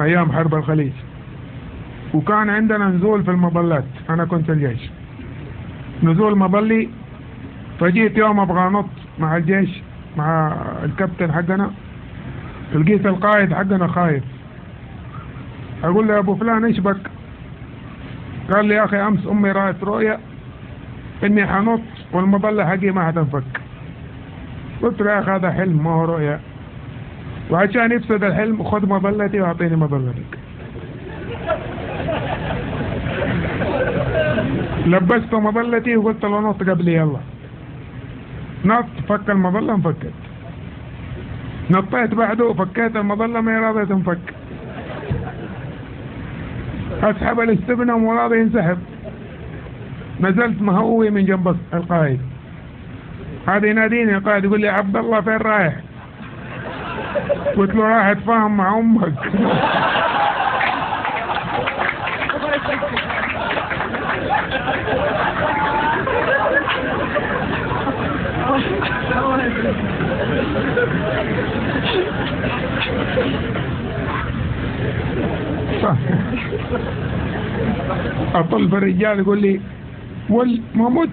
أيام حرب الخليج، وكان عندنا نزول في المظلات. أنا كنت الجيش، نزول مظلي. فجيت يوم أبغى أنط مع الجيش مع الكابتن حقنا، لقيت القائد حقنا خايف. أقول له يا أبو فلان إيش بك؟ قال لي يا أخي أمس أمي رأت رؤيا إني حنط والمظلة حقي ما حتنفك. قلت له يا أخي هذا حلم ما هو رؤيا، وعشان يفسد الحلم خذ مظلتي وأعطيني مظلتك. لبست مظلتي وقلت له نط قبلي يلا. نط، فك المظلة انفكت. نطيت بعده فكيت المظلة ما راضية تنفك. أسحب الاستبنة وما راضي ينسحب. نزلت مهوي من جنب القائد. هذا يناديني القائد يقول لي عبد الله فين رايح؟ قلت له رايح اتفاهم مع امك. اطل في الرجال يقول لي ما مت.